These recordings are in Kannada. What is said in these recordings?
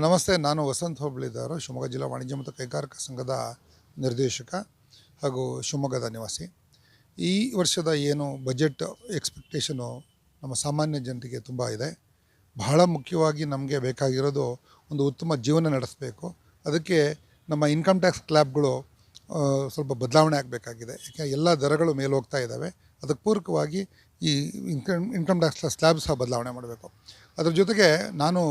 ನಮಸ್ತೆ. ನಾನು ವಸಂತ್ ಹೋಬಳಿದವರು, ಶಿವಮೊಗ್ಗ ಜಿಲ್ಲಾ ವಾಣಿಜ್ಯ ಮತ್ತು ಕೈಗಾರಿಕಾ ಸಂಘದ ನಿರ್ದೇಶಕ ಹಾಗೂ ಶಿವಮೊಗ್ಗದ ನಿವಾಸಿ. ಈ ವರ್ಷದ ಏನು ಬಜೆಟ್ ಎಕ್ಸ್ಪೆಕ್ಟೇಷನು ನಮ್ಮ ಸಾಮಾನ್ಯ ಜನರಿಗೆ ತುಂಬ ಇದೆ. ಬಹಳ ಮುಖ್ಯವಾಗಿ ನಮಗೆ ಬೇಕಾಗಿರೋದು ಒಂದು ಉತ್ತಮ ಜೀವನ ನಡೆಸಬೇಕು. ಅದಕ್ಕೆ ನಮ್ಮ ಇನ್ಕಮ್ ಟ್ಯಾಕ್ಸ್ ಸ್ಲ್ಯಾಬ್ಗಳು ಸ್ವಲ್ಪ ಬದಲಾವಣೆ ಆಗಬೇಕಾಗಿದೆ. ಯಾಕೆ ಎಲ್ಲ ದರಗಳು ಮೇಲೆ ಹೋಗ್ತಾ ಇದ್ದಾವೆ. ಅದಕ್ಕೆ ಪೂರಕವಾಗಿ ಈ ಇನ್ಕಮ್ ಟ್ಯಾಕ್ಸ್ ಸ್ಲ್ಯಾಬ್ ಸಹ ಬದಲಾವಣೆ ಮಾಡಬೇಕು. ಅದ್ರ ಜೊತೆಗೆ ನಾನು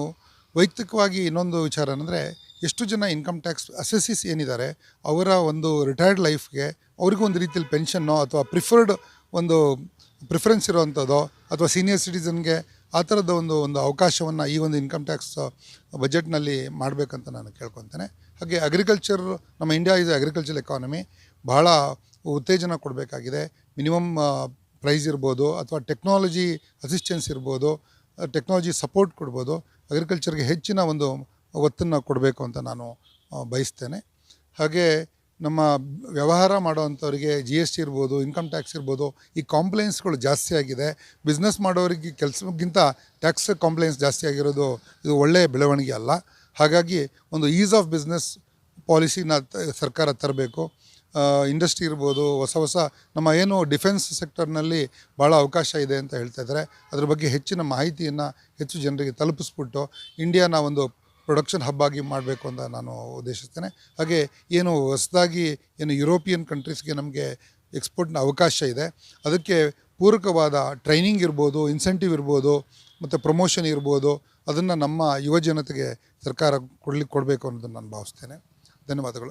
ವೈಯಕ್ತಿಕವಾಗಿ ಇನ್ನೊಂದು ವಿಚಾರ ಅಂದರೆ, ಎಷ್ಟು ಜನ ಇನ್ಕಮ್ ಟ್ಯಾಕ್ಸ್ ಅಸೆಸಿಸ್ ಏನಿದ್ದಾರೆ ಅವರ ಒಂದು ರಿಟೈರ್ಡ್ ಲೈಫ್ಗೆ ಅವ್ರಿಗೂ ಒಂದು ರೀತಿಯಲ್ಲಿ ಪೆನ್ಷನ್ನೋ ಅಥವಾ ಒಂದು ಪ್ರಿಫರೆನ್ಸ್ ಇರೋವಂಥದ್ದೋ ಅಥವಾ ಸೀನಿಯರ್ ಸಿಟಿಸನ್ಗೆ ಆ ಥರದ ಒಂದು ಅವಕಾಶವನ್ನು ಈ ಒಂದು ಇನ್ಕಮ್ ಟ್ಯಾಕ್ಸ್ ಬಜೆಟ್ನಲ್ಲಿ ಮಾಡಬೇಕಂತ ನಾನು ಕೇಳ್ಕೊತೇನೆ. ಹಾಗೆ ಅಗ್ರಿಕಲ್ಚರ್, ನಮ್ಮ ಇಂಡಿಯಾ ಈಸ್ ಅಗ್ರಿಕಲ್ಚರ್ ಎಕಾನಮಿ, ಬಹಳ ಉತ್ತೇಜನ ಕೊಡಬೇಕಾಗಿದೆ. ಮಿನಿಮಮ್ ಪ್ರೈಸ್ ಇರ್ಬೋದು ಅಥವಾ ಟೆಕ್ನಾಲಜಿ ಅಸಿಸ್ಟೆನ್ಸ್ ಇರ್ಬೋದು, ಟೆಕ್ನಾಲಜಿ ಸಪೋರ್ಟ್ ಕೊಡ್ಬೋದು. ಅಗ್ರಿಕಲ್ಚರ್ಗೆ ಹೆಚ್ಚಿನ ಒಂದು ಒತ್ತನ್ನು ಕೊಡಬೇಕು ಅಂತ ನಾನು ಬಯಸ್ತೇನೆ. ಹಾಗೆ ನಮ್ಮ ವ್ಯವಹಾರ ಮಾಡೋವಂಥವ್ರಿಗೆ GST ಇರ್ಬೋದು, ಇನ್ಕಮ್ ಟ್ಯಾಕ್ಸ್ ಇರ್ಬೋದು, ಈ ಕಾಂಪ್ಲೈನ್ಸ್ಗಳು ಜಾಸ್ತಿ ಆಗಿದೆ. ಬಿಸ್ನೆಸ್ ಮಾಡೋರಿಗೆ ಕೆಲಸಕ್ಕಿಂತ ಟ್ಯಾಕ್ಸ್ ಕಾಂಪ್ಲೈನ್ಸ್ ಜಾಸ್ತಿ ಆಗಿರೋದು ಇದು ಒಳ್ಳೆಯ ಬೆಳವಣಿಗೆ ಅಲ್ಲ. ಹಾಗಾಗಿ ಒಂದು ಈಸ್ ಆಫ್ ಬಿಸ್ನೆಸ್ ಪಾಲಿಸಿನ ಸರ್ಕಾರ ತರಬೇಕು. ಇಂಡಸ್ಟ್ರಿ ಇರ್ಬೋದು, ಹೊಸ ನಮ್ಮ ಏನು ಡಿಫೆನ್ಸ್ ಸೆಕ್ಟರ್ನಲ್ಲಿ ಭಾಳ ಅವಕಾಶ ಇದೆ ಅಂತ ಹೇಳ್ತಾ ಇದ್ದಾರೆ. ಅದ್ರ ಬಗ್ಗೆ ಹೆಚ್ಚಿನ ಮಾಹಿತಿಯನ್ನು ಹೆಚ್ಚು ಜನರಿಗೆ ತಲುಪಿಸ್ಬಿಟ್ಟು ಇಂಡಿಯಾನ ಒಂದು ಪ್ರೊಡಕ್ಷನ್ ಹಬ್ ಆಗಿ ಮಾಡಬೇಕು ಅಂತ ನಾನು ಉದ್ದೇಶಿಸ್ತೇನೆ. ಹಾಗೆ ಹೊಸದಾಗಿ ಯುರೋಪಿಯನ್ ಕಂಟ್ರೀಸ್ಗೆ ನಮಗೆ ಎಕ್ಸ್ಪೋರ್ಟ್ನ ಅವಕಾಶ ಇದೆ. ಅದಕ್ಕೆ ಪೂರಕವಾದ ಟ್ರೈನಿಂಗ್ ಇರ್ಬೋದು, ಇನ್ಸೆಂಟಿವ್ ಇರ್ಬೋದು ಮತ್ತು ಪ್ರಮೋಷನ್ ಇರ್ಬೋದು, ಅದನ್ನು ನಮ್ಮ ಯುವ ಜನತೆಗೆ ಸರ್ಕಾರ ಕೊಡಬೇಕು ಅನ್ನೋದನ್ನು ನಾನು ಭಾವಿಸ್ತೇನೆ. ಧನ್ಯವಾದಗಳು.